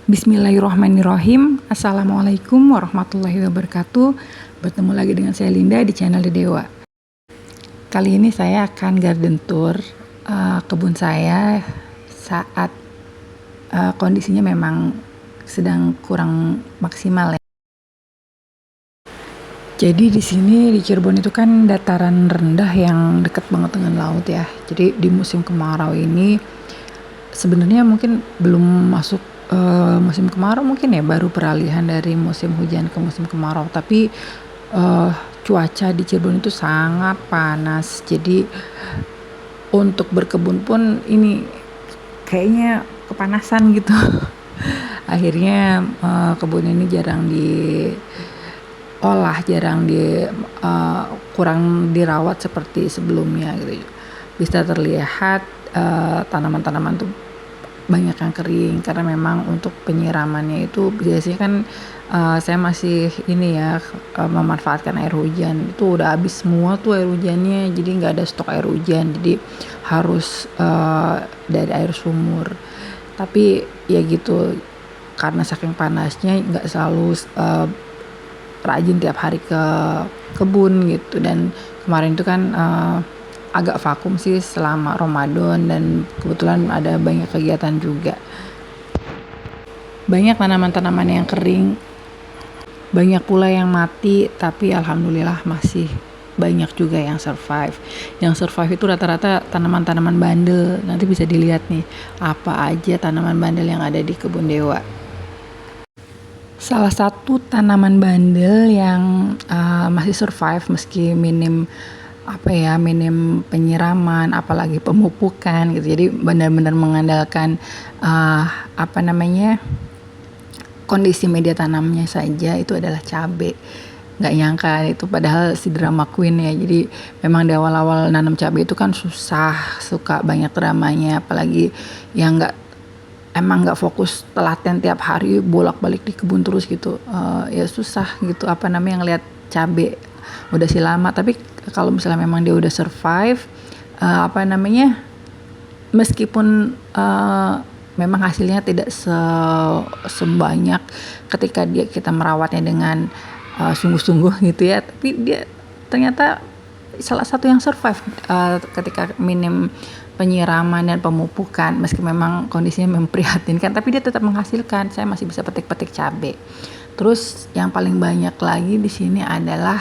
Bismillahirrahmanirrahim. Assalamualaikum warahmatullahi wabarakatuh. Bertemu lagi dengan saya Linda di channel Dewa. Kali ini saya akan garden tour kebun saya saat kondisinya memang sedang kurang maksimal ya. Jadi di sini di Cirebon itu kan dataran rendah yang dekat banget dengan laut ya. Jadi di musim kemarau ini sebenarnya mungkin belum masuk musim kemarau, mungkin ya baru peralihan dari musim hujan ke musim kemarau, tapi cuaca di Cirebon itu sangat panas. Jadi untuk berkebun pun ini kayaknya kepanasan gitu. Akhirnya kebun ini jarang diolah, kurang dirawat seperti sebelumnya gitu. Bisa terlihat tanaman-tanaman tuh banyak yang kering karena memang untuk penyiramannya itu biasanya kan saya masih memanfaatkan air hujan. Itu udah habis semua tuh air hujannya, jadi nggak ada stok air hujan, jadi harus dari air sumur. Tapi ya gitu, karena saking panasnya nggak selalu rajin tiap hari ke kebun gitu. Dan kemarin itu kan agak vakum sih selama Ramadan, dan kebetulan ada banyak kegiatan juga. Banyak tanaman-tanaman yang kering, banyak pula yang mati, tapi alhamdulillah masih banyak juga yang survive. Yang survive itu rata-rata tanaman-tanaman bandel. Nanti bisa dilihat nih apa aja tanaman bandel yang ada di kebun Dewa. Salah satu tanaman bandel yang masih survive meski minim penyiraman, apalagi pemupukan gitu. Jadi benar-benar mengandalkan kondisi media tanamnya saja, itu adalah cabai. Nggak nyangka itu padahal si drama queen ya. Jadi memang di awal-awal nanam cabai itu kan susah, suka banyak dramanya, apalagi yang emang nggak fokus telaten tiap hari bolak-balik di kebun terus gitu. Ya susah gitu ngelihat cabai udah sih lama. Tapi kalau misalnya memang dia udah survive, meskipun memang hasilnya tidak sebanyak ketika kita merawatnya dengan sungguh-sungguh gitu ya, tapi dia ternyata salah satu yang survive ketika minim penyiraman dan pemupukan. Meski memang kondisinya memprihatinkan, tapi dia tetap menghasilkan. Saya masih bisa petik-petik cabai. Terus yang paling banyak lagi di sini adalah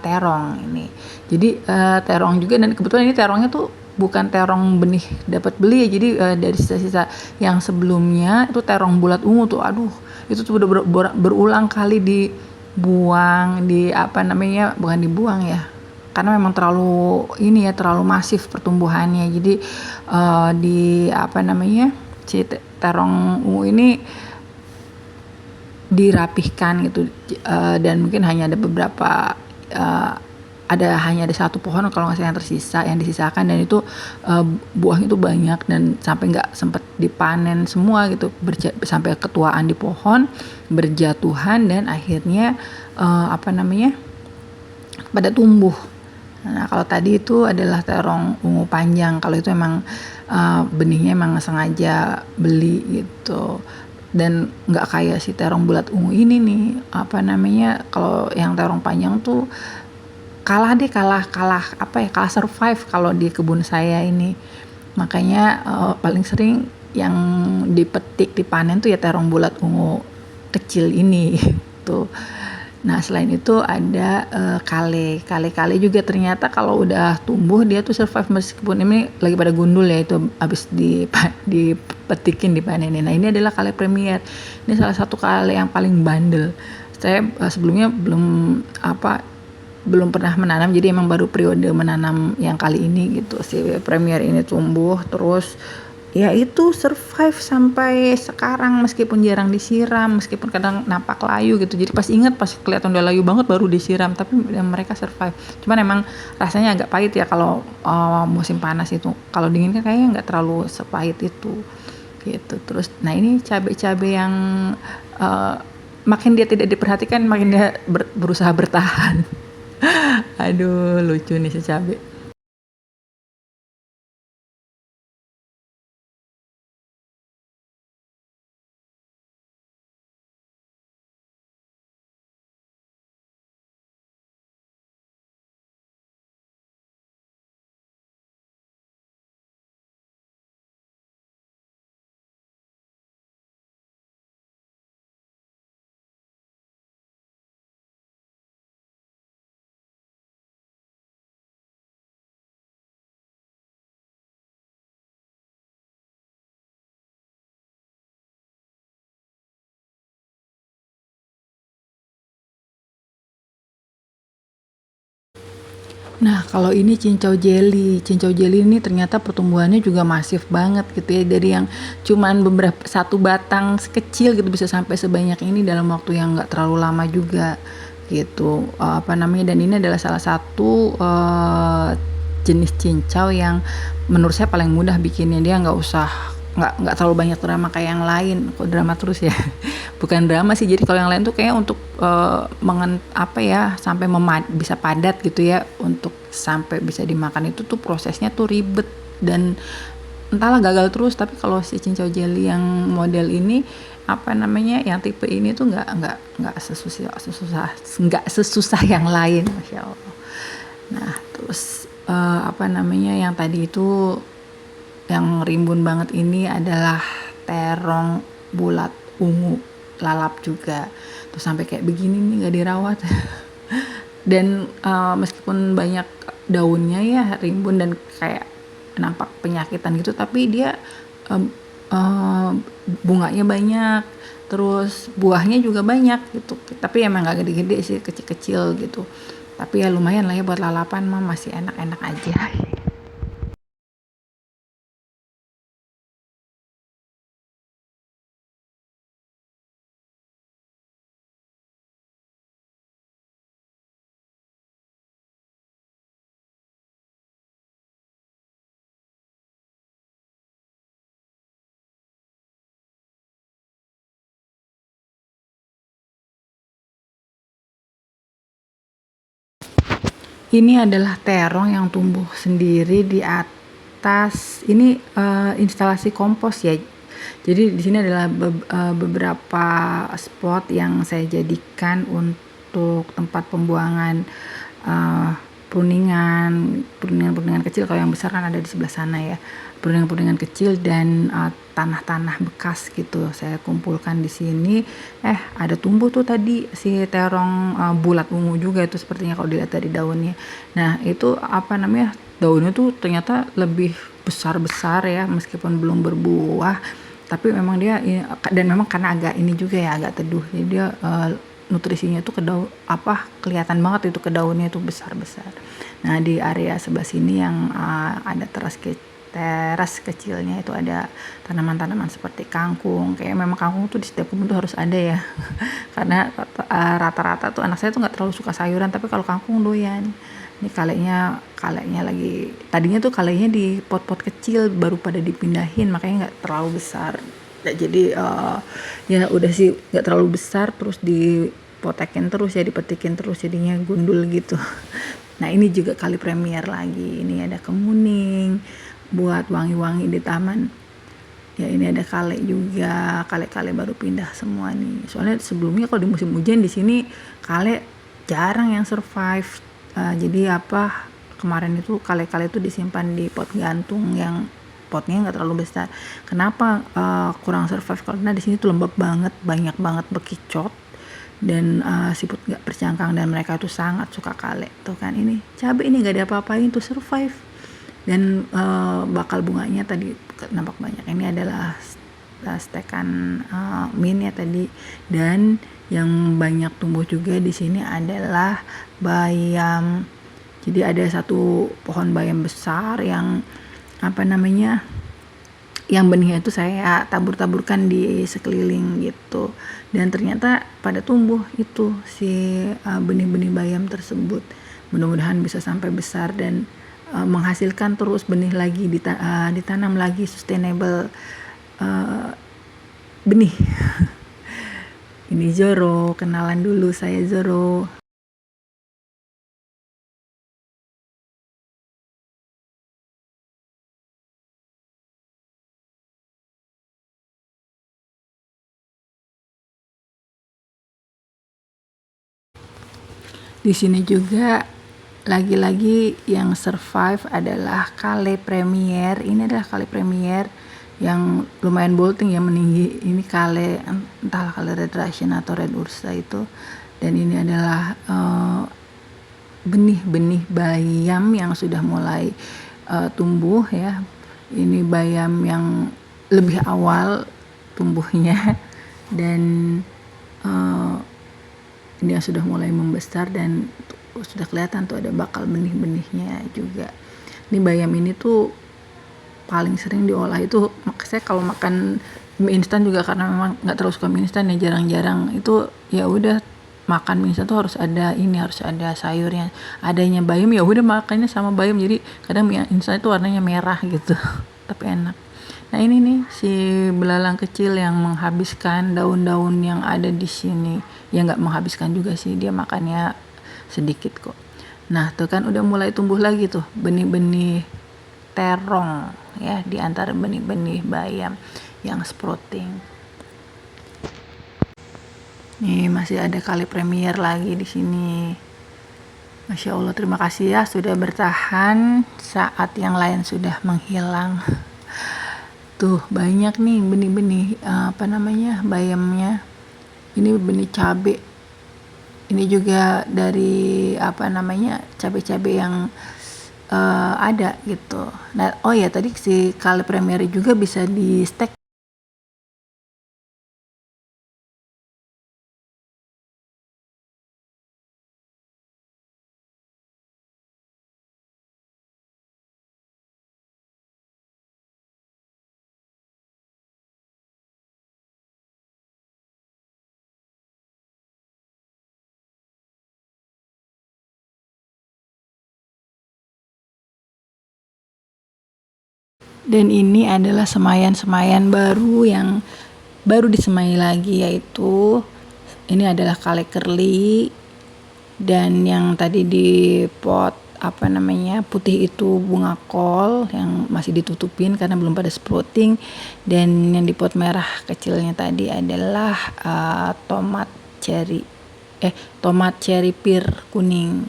terong ini. Jadi terong juga, dan kebetulan ini terongnya tuh bukan terong benih dapat beli ya. Jadi dari sisa-sisa yang sebelumnya itu terong bulat ungu tuh, itu tuh udah berulang kali dibuang, bukan dibuang ya, karena memang terlalu masif pertumbuhannya. Jadi si terong ungu ini dirapihkan gitu, dan mungkin hanya ada beberapa hanya ada satu pohon kalau nggak salah yang disisakan, dan itu buahnya itu banyak dan sampai nggak sempat dipanen semua gitu, sampai ketuaan di pohon, berjatuhan, dan akhirnya pada tumbuh. Nah, kalau tadi itu adalah terong ungu panjang. Kalau itu emang benihnya emang sengaja beli gitu. Dan nggak kayak si terong bulat ungu ini nih, kalau yang terong panjang tuh kalah survive kalau di kebun saya ini. Makanya paling sering yang dipanen tuh ya terong bulat ungu kecil ini gitu. Nah, selain itu ada kale juga, ternyata kalau udah tumbuh dia tuh survive meskipun ini lagi pada gundul ya, itu habis dipetikin, dipanenin. Nah, ini adalah kale premier. Ini salah satu kale yang paling bandel. Saya sebelumnya belum pernah menanam, jadi emang baru periode menanam yang kali ini gitu. Si premier ini tumbuh terus ya itu survive sampai sekarang, meskipun jarang disiram, meskipun kadang nampak layu gitu. Jadi pas kelihatan udah layu banget baru disiram, tapi mereka survive. Cuman emang rasanya agak pahit ya kalau musim panas itu. Kalau dingin kan kayaknya nggak terlalu sepahit itu gitu. Terus nah ini cabai-cabai yang makin dia tidak diperhatikan, makin dia berusaha bertahan. Aduh, lucu nih si cabai. Nah, kalau ini cincau jelly. Cincau jelly ini ternyata pertumbuhannya juga masif banget gitu ya. Dari yang cuman beberapa satu batang kecil gitu bisa sampai sebanyak ini dalam waktu yang nggak terlalu lama juga gitu. Apa namanya? Dan ini adalah salah satu jenis cincau yang menurut saya paling mudah bikinnya. Dia nggak terlalu banyak drama kayak yang lain. Kok drama terus ya? Bukan drama sih, jadi kalau yang lain tuh kayak untuk apa ya, sampai bisa padat gitu ya, untuk sampai bisa dimakan itu tuh prosesnya tuh ribet dan entahlah gagal terus. Tapi kalau si cincau jelly yang model ini, apa namanya, yang tipe ini tuh nggak sesusah yang lain, masya Allah. Nah terus apa namanya, yang tadi itu yang rimbun banget ini adalah terong bulat ungu lalap juga. Terus sampai kayak begini nih nggak dirawat. Dan meskipun banyak daunnya ya rimbun dan kayak nampak penyakitan gitu, tapi dia um, bunganya banyak, terus buahnya juga banyak gitu. Tapi emang nggak gede-gede sih, kecil-kecil gitu. Tapi ya lumayan lah ya buat lalapan mah, masih enak-enak aja. Ini adalah terong yang tumbuh sendiri di atas. Ini instalasi kompos ya. Jadi di sini adalah beberapa spot yang saya jadikan untuk tempat pembuangan uh, pruningan kecil. Kalau yang besar kan ada di sebelah sana ya. Pruningan kecil dan tanah-tanah bekas gitu saya kumpulkan di sini. Ada tumbuh tuh tadi si terong bulat ungu juga itu, sepertinya kalau dilihat dari daunnya. Nah itu apa namanya, daunnya tuh ternyata lebih besar-besar ya, meskipun belum berbuah. Tapi memang dia, dan memang karena agak ini juga ya, agak teduh, jadi dia nutrisinya tuh ke daun, apa, kelihatan banget itu ke daunnya itu besar-besar. Nah di area sebelah sini yang ada teras kecilnya itu ada tanaman-tanaman seperti kangkung. Kayak memang kangkung tuh di setiap kebun tuh harus ada ya. Karena rata-rata tuh anak saya tuh nggak terlalu suka sayuran, tapi kalau kangkung doyan. Ini kalenya lagi, tadinya tuh kalenya di pot-pot kecil baru pada dipindahin, makanya nggak terlalu besar. Nah, jadi ya udah sih nggak terlalu besar, terus dipotekin terus ya, dipetikin terus, jadinya gundul gitu. Nah ini juga kali premier lagi. Ini ada kemuning buat wangi-wangi di taman. Ya ini ada kale juga. Kale baru pindah semua nih. Soalnya sebelumnya kalau di musim hujan di sini kale jarang yang survive. Jadi apa, kemarin itu kale itu disimpan di pot gantung yang potnya nggak terlalu besar. Kenapa kurang survive? Karena di sini tuh lembab banget, banyak banget bekicot dan siput nggak bercangkang, dan mereka tuh sangat suka kale. Tuh kan, ini cabai ini nggak ada apa-apain tuh survive, dan bakal bunganya tadi nampak banyak. Ini adalah stekan mint ya tadi, dan yang banyak tumbuh juga di sini adalah bayam. Jadi ada satu pohon bayam besar yang apa namanya, yang benihnya itu saya tabur-taburkan di sekeliling gitu, dan ternyata pada tumbuh itu si benih-benih bayam tersebut. Mudah-mudahan bisa sampai besar dan menghasilkan terus benih lagi, ditanam lagi, sustainable benih. Ini Zoro, kenalan dulu, saya Zoro. Di sini juga lagi-lagi yang survive adalah kale premier. Ini adalah kale premier yang lumayan bolting ya, meninggi. Ini kale, entahlah kale red Russian atau red ursa itu. Dan ini adalah benih-benih bayam yang sudah mulai tumbuh ya. Ini bayam yang lebih awal tumbuhnya, dan dia sudah mulai membesar dan sudah kelihatan tuh ada bakal benih-benihnya juga. Ini bayam ini tuh paling sering diolah itu, saya kalau makan mie instan juga karena memang nggak terlalu suka mie instan ya, jarang-jarang itu ya udah makan mie instan tuh harus ada sayurnya, adanya bayam ya udah makannya sama bayam, jadi kadang mie instan itu warnanya merah gitu tapi enak. Nah ini nih si belalang kecil yang menghabiskan daun-daun yang ada di sini, ya nggak menghabiskan juga sih, dia makannya sedikit kok. Nah tuh kan udah mulai tumbuh lagi tuh benih-benih terong ya di antara benih-benih bayam yang sprouting. Nih masih ada kali premier lagi di sini. Masya Allah, terima kasih ya sudah bertahan saat yang lain sudah menghilang. Tuh banyak nih benih-benih bayamnya. Ini benih cabai. Ini juga dari cabai-cabai yang ada gitu. Nah, oh ya tadi si kale premier juga bisa di stek. Dan ini adalah semayan-semayan baru yang baru disemai lagi, yaitu ini adalah kale kerli, dan yang tadi di pot putih itu bunga kol yang masih ditutupin karena belum pada sprouting, dan yang di pot merah kecilnya tadi adalah tomat cherry pir kuning.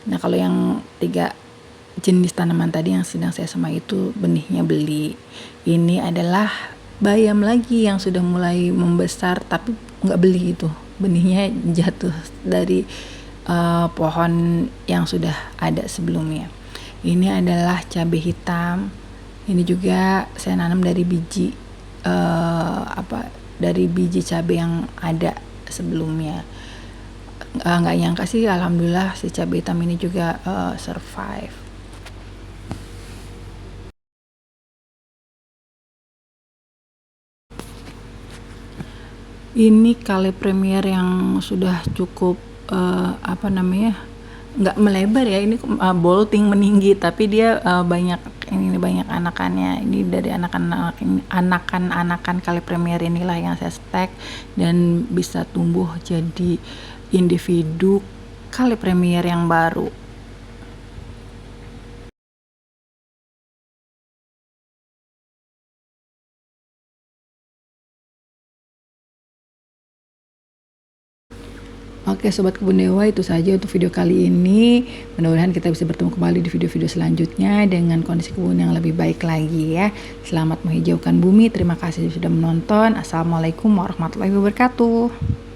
Nah kalau yang 3 jenis tanaman tadi yang sedang saya semai itu benihnya beli. Ini adalah bayam lagi yang sudah mulai membesar tapi nggak beli, itu benihnya jatuh dari pohon yang sudah ada sebelumnya. Ini adalah cabai hitam. Ini juga saya nanam dari biji dari biji cabai yang ada sebelumnya. Nggak nyangka sih, alhamdulillah si cabai hitam ini juga survive. Ini kale premier yang sudah cukup nggak melebar ya, ini bolting meninggi, tapi dia banyak anakannya. Ini dari anakan kale premier inilah yang saya stek dan bisa tumbuh jadi individu kale premier yang baru. Oke Sobat Kebun Dewa, itu saja untuk video kali ini. Mudah-mudahan kita bisa bertemu kembali di video-video selanjutnya dengan kondisi kebun yang lebih baik lagi ya. Selamat menghijaukan bumi. Terima kasih sudah menonton. Assalamualaikum warahmatullahi wabarakatuh.